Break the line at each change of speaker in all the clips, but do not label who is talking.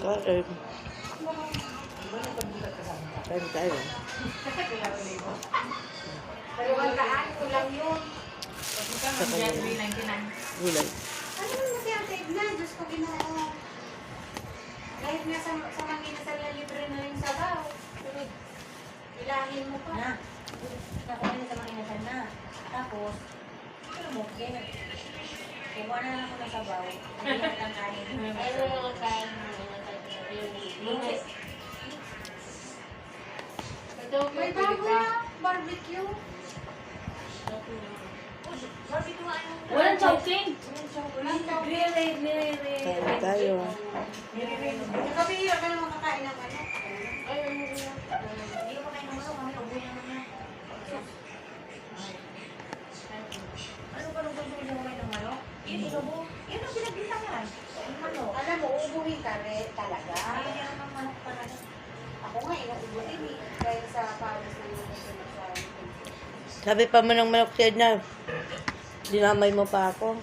Kain. Kain tayo.
Dalawang daan ko lang yun.
Saka yung gulay.
Ano naman kasi ang taig na? Diyos ko ginoo. Kahit nga sa mangina sa libre na yung sabaw. Ilahin mo pa.
Na, nakuha niya sa mga inasal na. Tapos, ano mo, ganyan. Kumuha na lang ako ng sabaw. Hindi na lang kanin.
Ayun lang kain. May bago na. Barbecue. Barbecue nga yung...
Walang choking!
Walang choking.
Kain tayo.
Nakabihira ka naman kakain ng ano. Ayun mo yan.
Hindi ko makain ng manok, kami ubo naman na. Ano ba nung gusto mo kumain ng manok? Yun, inubo. Yun ang pinagbintangan. Yung manok.
Alam mo, ubuhin ka rin talaga.
Ayaw niya naman manok talaga.
Ako nga, inuubo din eh. Dahil sa pares na yung
Sabi pa mo ng manok siya na. Dinamay mo pa ako.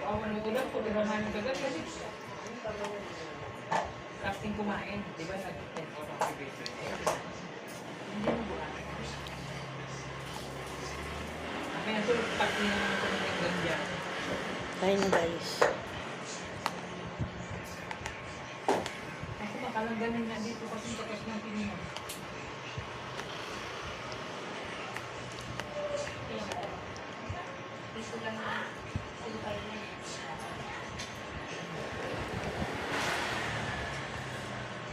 Wow, ano ulam ko, naman yung gagal kasi casting kumain, di ba? Nag-10 out of activation. Hindi mo buwan. Kaya ito, pati na naman ito ng ganda.
Kain na guys.
Ako makalang ganun na dito kasi takas ng pinino.
piso lang na. Silipay na.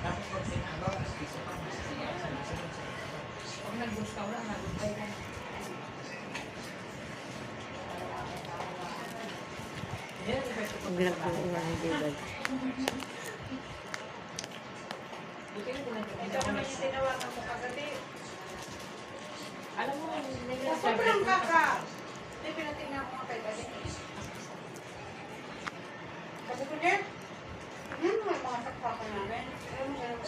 Tapos pag sinagaw, piso pa, siya sa lisan. Pag nag-gusto ka lang, nag-gusto ka.
Ang ginagawa ng gulay.
Ito naman yung tinawagan mo kagabi. Alam mo,
Sobrang kaka. Hindi, pinatingnan ko nga kay Badi. Sabi ko din, yan mo yung mga sakpakan namin. Alam mo, yung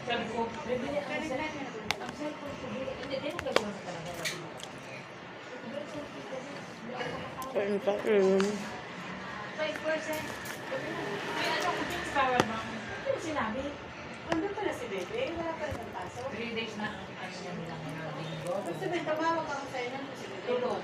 sabi ko, bibili ang cellphone ko. Hindi, di mo gagawin sa talaga.
Kain tayo.
5%. May ano ko din sa bawal mo. Hindi mo sinabi.
Andun pala si Bebe, wala pa rin ang paso.
3 days na ang ano niya nilang linggo.
Gusto ba tumawag ako sa'yo ng si Bebe?
Tulong.